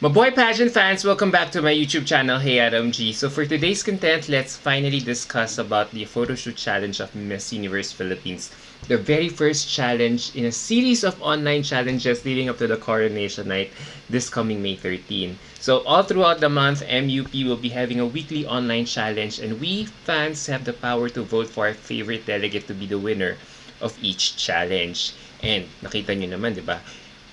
Maboy pageant fans, welcome back to my YouTube channel, Hey Adam G. So for today's content, let's finally discuss about the photoshoot challenge of Miss Universe Philippines. The very first challenge in a series of online challenges leading up to the coronation night this coming May 13. So all throughout the month, MUP will be having a weekly online challenge and we fans have the power to vote for our favorite delegate to be the winner of each challenge. And nakita nyo naman, di ba?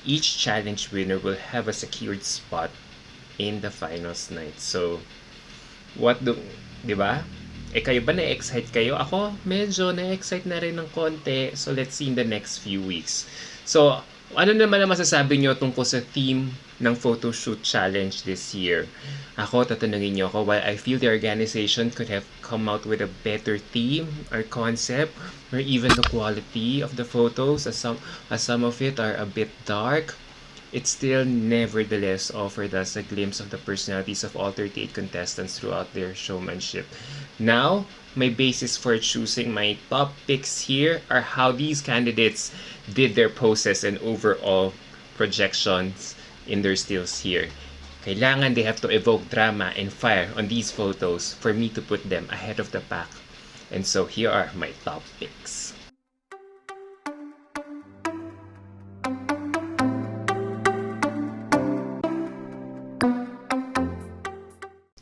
Each challenge winner will have a secured spot in the finals night. So, di ba? Kayo ba na-excite kayo? Ako, medyo na-excite na rin ng konti. So, let's see in the next few weeks. So, ano naman ang masasabi nyo tungkol sa theme ng photoshoot challenge this year? Ako, tatanungin nyo ako, while I feel the organization could have come out with a better theme or concept, or even the quality of the photos, as some of it are a bit dark, it still nevertheless offered us a glimpse of the personalities of all 38 contestants throughout their showmanship. Now, my basis for choosing my top picks here are how these candidates did their poses and overall projections in their stills here. Kailangan they have to evoke drama and fire on these photos for me to put them ahead of the pack. And so here are my top picks.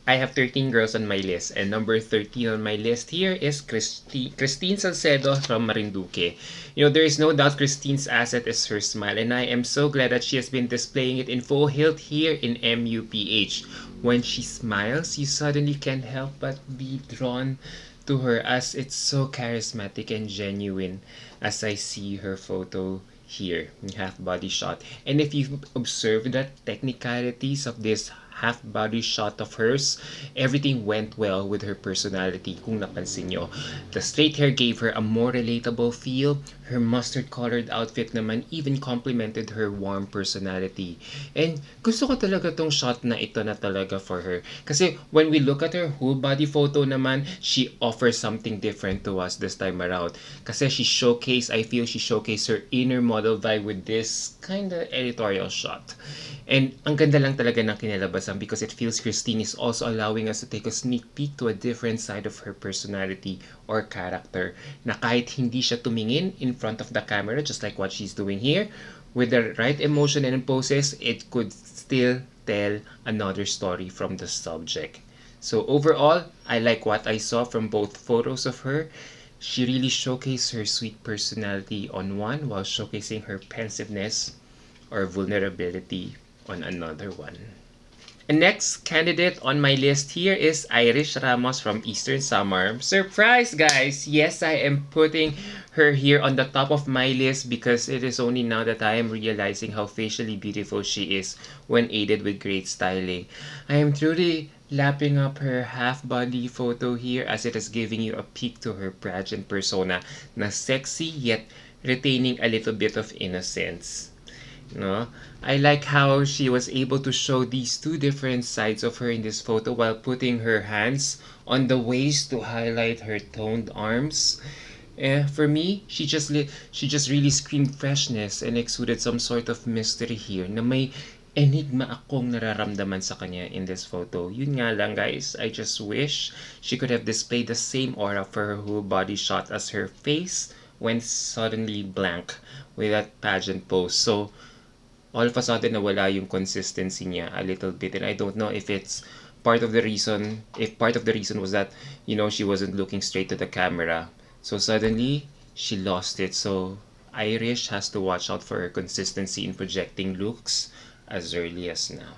I have 13 girls on my list, and number 13 on my list here is Christine Salcedo from Marinduque. You know, there is no doubt Christine's asset is her smile, and I am so glad that she has been displaying it in full hilt here in MUPH. When she smiles, you suddenly can't help but be drawn to her as it's so charismatic and genuine as I see her photo here in half body shot. And if you observe the technicalities of this half body shot of hers, everything went well with her personality. Kung napansin nyo, the straight hair gave her a more relatable feel. Her mustard colored outfit naman even complemented her warm personality. And gusto ko talaga tong shot na ito na talaga for her. Kasi when we look at her whole body photo naman, she offers something different to us this time around. Kasi I feel she showcased her inner model vibe with this kind of editorial shot. And ang ganda lang talaga ng kinalabasan because it feels Christine is also allowing us to take a sneak peek to a different side of her personality or character na kahit hindi siya tumingin in front of the camera, just like what she's doing here, with the right emotion and poses, it could still tell another story from the subject. So overall, I like what I saw from both photos of her. She really showcased her sweet personality on one while showcasing her pensiveness or vulnerability on another one. And next candidate on my list here is Irish Ramos from Eastern Samar. Surprise, guys! Yes, I am putting her here on the top of my list because it is only now that I am realizing how facially beautiful she is when aided with great styling. I am truly lapping up her half-body photo here as it is giving you a peek to her pageant persona na sexy yet retaining a little bit of innocence. No, I like how she was able to show these two different sides of her in this photo while putting her hands on the waist to highlight her toned arms. For me, she just really screamed freshness and exuded some sort of mystery here na may enigma akong nararamdaman sa kanya in this photo. Yun nga lang, guys, I just wish she could have displayed the same aura for her whole body shot as her face went suddenly blank with that pageant pose. So all of a sudden nawala yung consistency niya a little bit, and I don't know if part of the reason was that, you know, she wasn't looking straight to the camera, so suddenly she lost it. So Irish has to watch out for her consistency in projecting looks as early as now.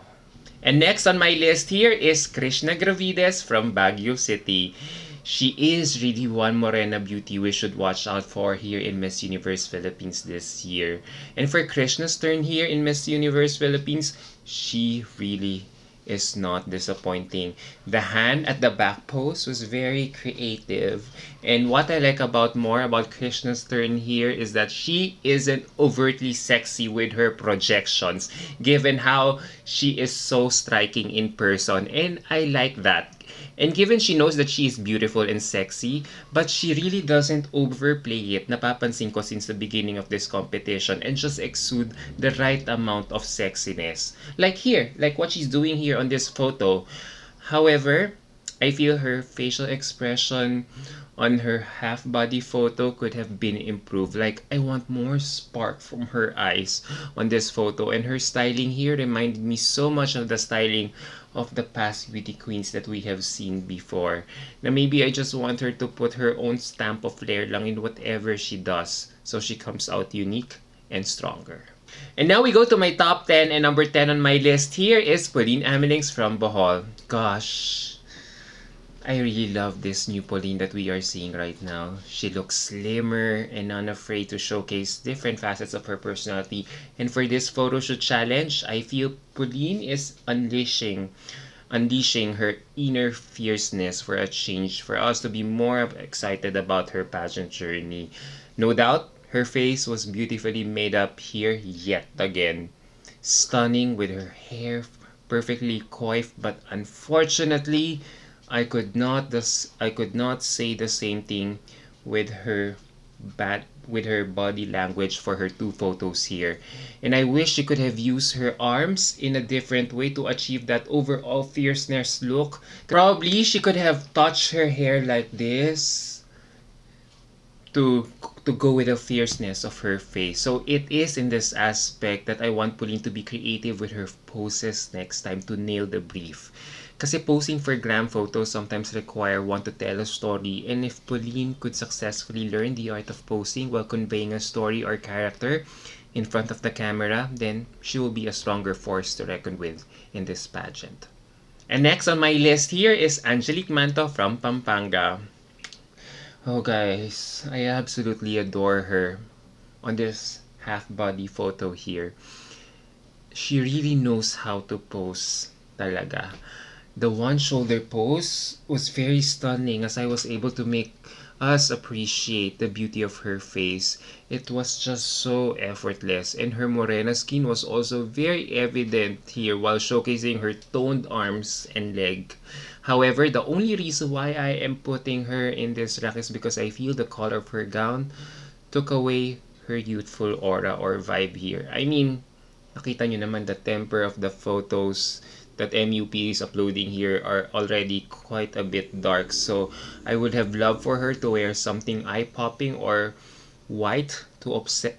And next on my list here is Krishna Gravides from Baguio City. She is really one morena beauty we should watch out for here in Miss Universe Philippines this year. And for Krishna's turn here in Miss Universe Philippines, she really is not disappointing. The hand at the back pose was very creative. And what I like more about Krishna's turn here is that she isn't overtly sexy with her projections, given how she is so striking in person. And I like that. And given she knows that she is beautiful and sexy, but she really doesn't overplay it, napapansin ko since the beginning of this competition, and just exude the right amount of sexiness. Like here, like what she's doing here on this photo. However, I feel her facial expression on her half-body photo could have been improved. Like, I want more spark from her eyes on this photo. And her styling here reminded me so much of the styling of the past beauty queens that we have seen before. Now, maybe I just want her to put her own stamp of flair lang in whatever she does, so she comes out unique and stronger. And now we go to my top 10, and number 10 on my list here is Pauline Amilinks from Bohol. Gosh, I really love this new Pauline that we are seeing right now. She looks slimmer and unafraid to showcase different facets of her personality. And for this photo shoot challenge, I feel Pauline is unleashing her inner fierceness for a change, for us to be more excited about her pageant journey. No doubt, her face was beautifully made up here yet again. Stunning with her hair perfectly coiffed, but unfortunately, I could not say the same thing with her with her body language for her two photos here. And I wish she could have used her arms in a different way to achieve that overall fierceness look. Probably she could have touched her hair like this to go with the fierceness of her face. So it is in this aspect that I want Pauline to be creative with her poses next time to nail the brief. Kasi posing for glam photos sometimes require one to tell a story, and if Pauline could successfully learn the art of posing while conveying a story or character in front of the camera, then she will be a stronger force to reckon with in this pageant. And next on my list here is Angelique Manta from Pampanga. Oh guys, I absolutely adore her on this half-body photo here. She really knows how to pose talaga. The one shoulder pose was very stunning as I was able to make us appreciate the beauty of her face. It was just so effortless, and her morena skin was also very evident here while showcasing her toned arms and leg. However, the only reason why I am putting her in this rack is because I feel the color of her gown took away her youthful aura or vibe here. I mean, nakita nyo naman the temper of the photos that MUP is uploading here are already quite a bit dark. So I would have loved for her to wear something eye-popping or white to offset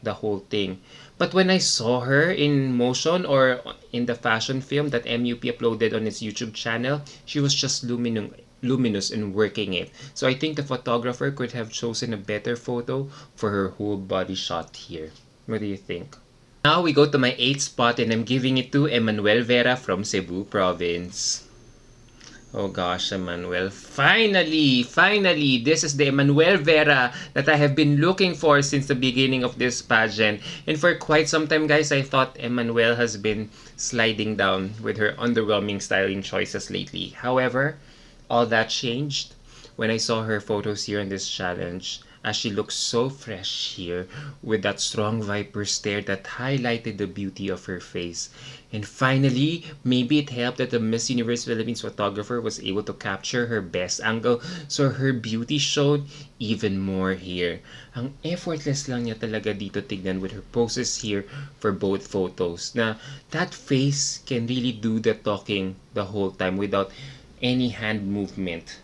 the whole thing. But when I saw her in motion or in the fashion film that MUP uploaded on its YouTube channel, she was just luminous and working it. So I think the photographer could have chosen a better photo for her whole body shot here. What do you think? Now we go to my 8th spot, and I'm giving it to Emmanuel Vera from Cebu province. Oh gosh, Emmanuel. Finally, this is the Emmanuel Vera that I have been looking for since the beginning of this pageant. And for quite some time, guys, I thought Emmanuel has been sliding down with her underwhelming styling choices lately. However, all that changed when I saw her photos here in this challenge, as she looks so fresh here with that strong viper stare that highlighted the beauty of her face. And finally, maybe it helped that the Miss Universe Philippines photographer was able to capture her best angle, so her beauty showed even more here. Ang effortless lang niya talaga dito tignan with her poses here for both photos. Na that face can really do the talking the whole time without any hand movement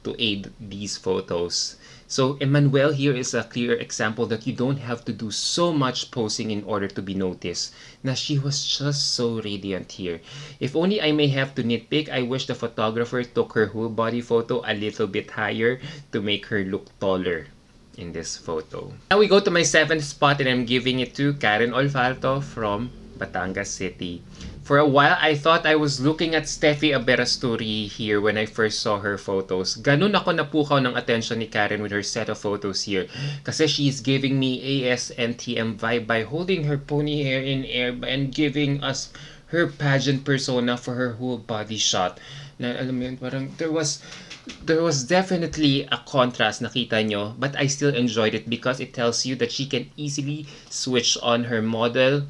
to aid these photos. So Emmanuel here is a clear example that you don't have to do so much posing in order to be noticed. Na she was just so radiant here. If only I may have to nitpick, I wish the photographer took her whole body photo a little bit higher to make her look taller in this photo. Now we go to my 7th spot, and I'm giving it to Karen Olofalto from Batangas City. For a while, I thought I was looking at Steffi Aberasturi here when I first saw her photos. Ganun ako napukaw ng attention ni Karen with her set of photos here. Kasi she's giving me ASNTM vibe by holding her pony hair in air and giving us her pageant persona for her whole body shot. Na alam mo yun, parang there was definitely a contrast, nakita nyo, but I still enjoyed it because it tells you that she can easily switch on her model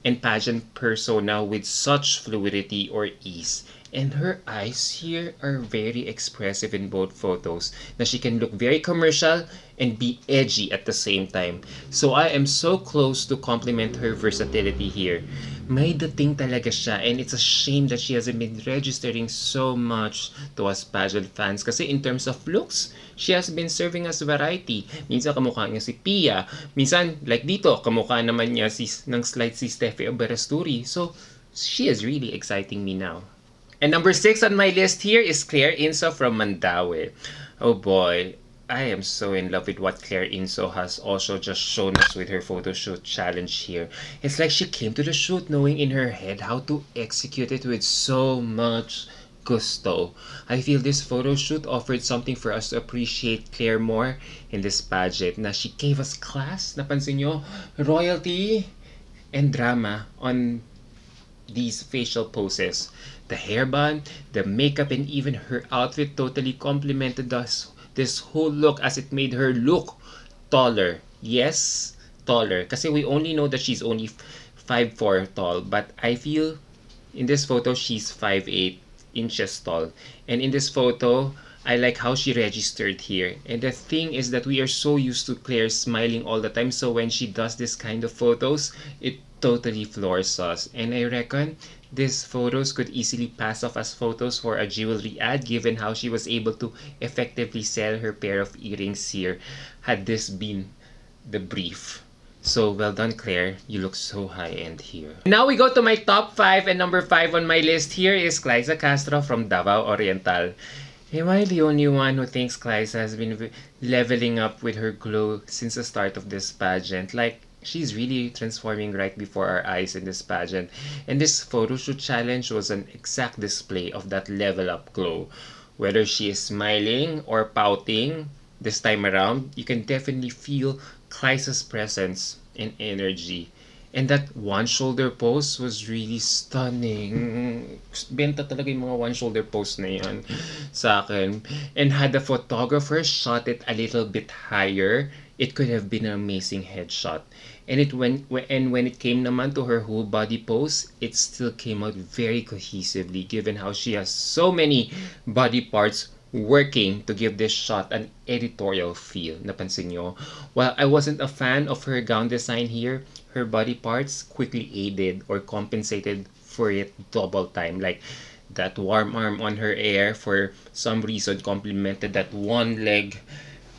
and pageant persona with such fluidity or ease. And her eyes here are very expressive in both photos. Na she can look very commercial and be edgy at the same time. So I am so close to compliment her versatility here. May dating talaga siya, and it's a shame that she hasn't been registering so much to us pageant fans. Kasi in terms of looks, she has been serving as variety. Minsan kamukha niya si Pia. Minsan, like dito, kamukha naman niya ng slight si Steffi Oberasturi. So, she is really exciting me now. And number 6 on my list here is Claire Inso from Mandaue. Oh boy, I am so in love with what Claire Inso has also just shown us with her photo shoot challenge here. It's like she came to the shoot knowing in her head how to execute it with so much gusto. I feel this photo shoot offered something for us to appreciate Claire more in this pageant. Na she gave us class, napansin nyo, royalty, and drama on these facial poses. The hairband, the makeup, and even her outfit totally complemented us this whole look as it made her look taller. Yes, taller. Kasi we only know that she's only 5'4" tall, but I feel in this photo she's 5'8" inches tall. And in this photo, I like how she registered here. And the thing is that we are so used to Claire smiling all the time, so when she does this kind of photos, it totally floors us. And I reckon these photos could easily pass off as photos for a jewelry ad, given how she was able to effectively sell her pair of earrings here had this been the brief. So well done, Claire. You look so high-end here. Now we go to my top 5, and number 5 on my list here is Liza Castro from Davao Oriental. Am I the only one who thinks Liza has been leveling up with her glow since the start of this pageant? Like, she's really transforming right before our eyes in this pageant. And this photo shoot challenge was an exact display of that level up glow. Whether she is smiling or pouting this time around, you can definitely feel Liza's presence and energy. And that one shoulder pose was really stunning. Benta talaga yung mga one shoulder pose na yan sa akin. And had the photographer shot it a little bit higher, it could have been an amazing headshot. And when it came naman to her whole body pose, it still came out very cohesively given how she has so many body parts working to give this shot an editorial feel. Napansin nyo? While I wasn't a fan of her gown design here, her body parts quickly aided or compensated for it double time. Like that warm arm on her hair for some reason complemented that one leg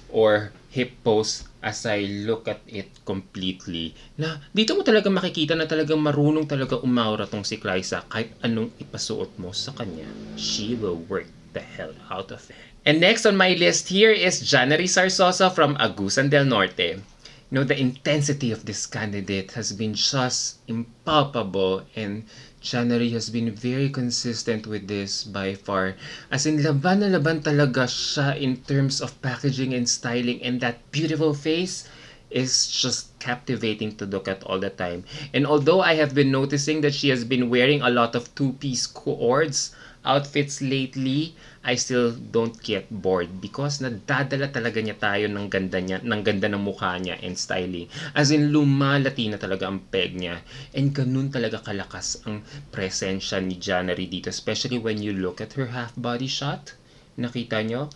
or hip pose as I look at it completely. Na dito mo talaga makikita na talagang marunong talaga umaura tong si Liza kahit anong ipasuot mo sa kanya. She will work the hell out of it. And next on my list here is Janary Sarsosa from Agusan del Norte. You know, the intensity of this candidate has been just impalpable, and Janary has been very consistent with this by far. As in, laban na laban talaga siya in terms of packaging and styling, and that beautiful face is just captivating to look at all the time. And although I have been noticing that she has been wearing a lot of two-piece cords outfits lately, I still don't get bored because nadadala talaga niya tayo ng ganda ng mukha niya and styling. As in, lumalati na talaga ang peg niya. And ganun talaga kalakas ang presensya ni Janary dito, especially when you look at her half body shot. Nakita nyo?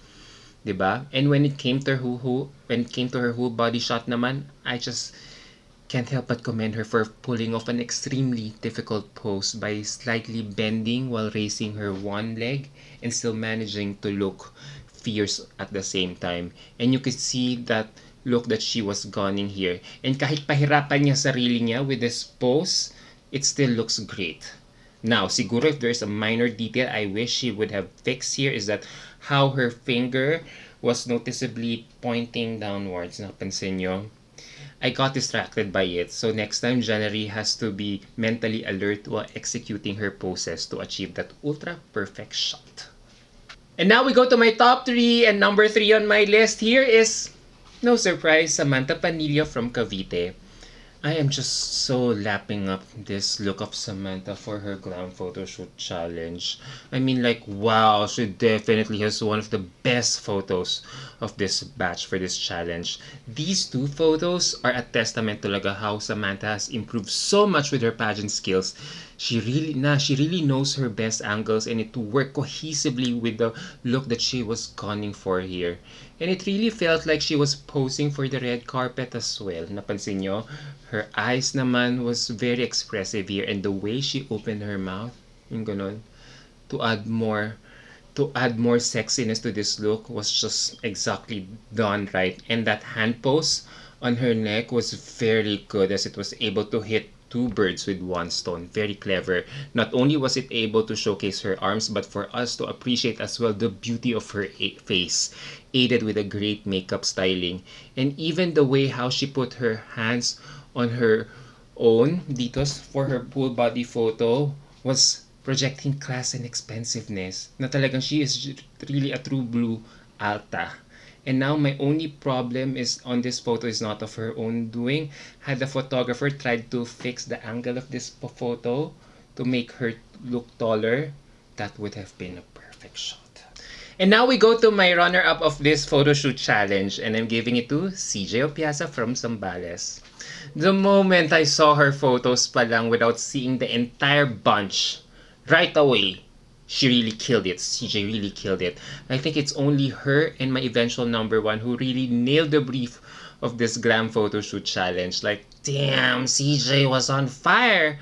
'Di ba? And when it came to her whole body shot naman, I just can't help but commend her for pulling off an extremely difficult pose by slightly bending while raising her one leg and still managing to look fierce at the same time. And you could see that look that she was gunning here. And kahit pahirapan niya sarili niya with this pose, it still looks great. Now, siguro if there's a minor detail I wish she would have fixed here is that how her finger was noticeably pointing downwards. Napansin nyo? I got distracted by it, so next time Janary has to be mentally alert while executing her poses to achieve that ultra perfect shot. And now we go to my top 3, and number 3 on my list here is, no surprise, Samantha Panay from Cavite. I am just so lapping up this look of Samantha for her glam photo shoot challenge. I mean, like, wow, she definitely has one of the best photos of this batch for this challenge. These two photos are a testament talaga how Samantha has improved so much with her pageant skills. She really knows her best angles and it to work cohesively with the look that she was gunning for here. And it really felt like she was posing for the red carpet as well. Napansin nyo? Her eyes naman was very expressive here and the way she opened her mouth, yung ganon, to add more sexiness to this look was just exactly done right. And that hand pose on her neck was very good as it was able to hit two birds with one stone. Very clever. Not only was it able to showcase her arms, but for us to appreciate as well the beauty of her face, aided with a great makeup styling. And even the way how she put her hands on her own ditos for her full body photo was projecting class and expensiveness. Na talagang she is really a true blue alta. And now my only problem is on this photo is not of her own doing. Had the photographer tried to fix the angle of this photo to make her look taller, that would have been a perfect shot. And now we go to my runner-up of this photo shoot challenge, and I'm giving it to CJ Opisa from Zambales. The moment I saw her photos pa lang without seeing the entire bunch, right away, she really killed it. CJ really killed it. I think it's only her and my eventual number one who really nailed the brief of this glam photo shoot challenge. Like, damn, CJ was on fire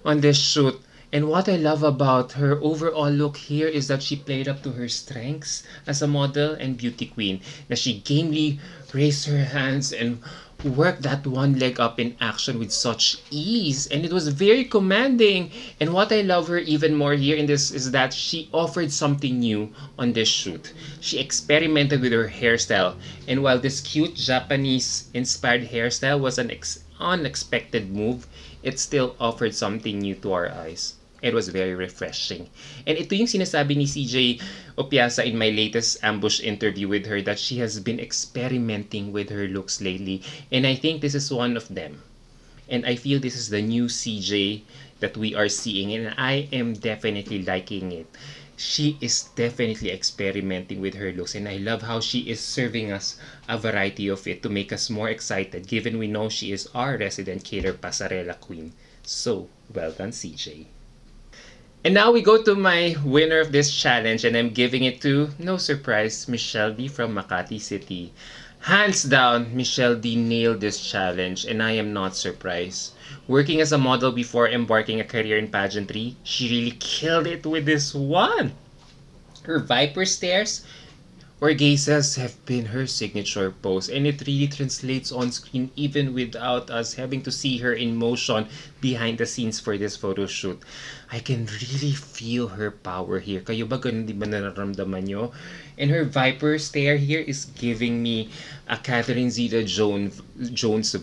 on this shoot. And what I love about her overall look here is that she played up to her strengths as a model and beauty queen. That she gamely raised her hands and worked that one leg up in action with such ease, and it was very commanding. And what I love her even more here in this is that she offered something new on this shoot. She experimented with her hairstyle, and while this cute Japanese inspired hairstyle was an unexpected move, it still offered something new to our eyes. It was very refreshing. And ito yung sinasabi ni CJ Opiasa in my latest ambush interview with her that she has been experimenting with her looks lately. And I think this is one of them. And I feel this is the new CJ that we are seeing and I am definitely liking it. She is definitely experimenting with her looks and I love how she is serving us a variety of it to make us more excited given we know she is our resident killer pasarela queen. So, well done CJ. And now we go to my winner of this challenge and I'm giving it to, no surprise, Michelle D from Makati City. Hands down, Michelle D nailed this challenge and I am not surprised. Working as a model before embarking a career in pageantry, she really killed it with this one. Her viper stares or gazes have been her signature pose and it really translates on screen even without us having to see her in motion behind the scenes for this photo shoot. I can really feel her power here. Kayo ba ganun di ba nararamdaman nyo? And her viper stare here is giving me a Catherine Zeta-Jones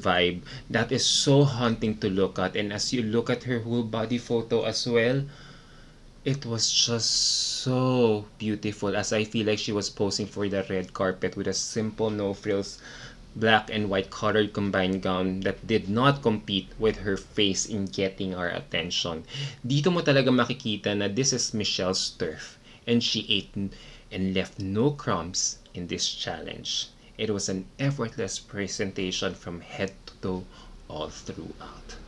vibe that is so haunting to look at. And as you look at her whole body photo as well, it was just so beautiful as I feel like she was posing for the red carpet with a simple no frills black and white colored combined gown that did not compete with her face in getting our attention. Dito mo talaga makikita na this is Michelle's turf and she ate and left no crumbs in this challenge. It was an effortless presentation from head to toe all throughout.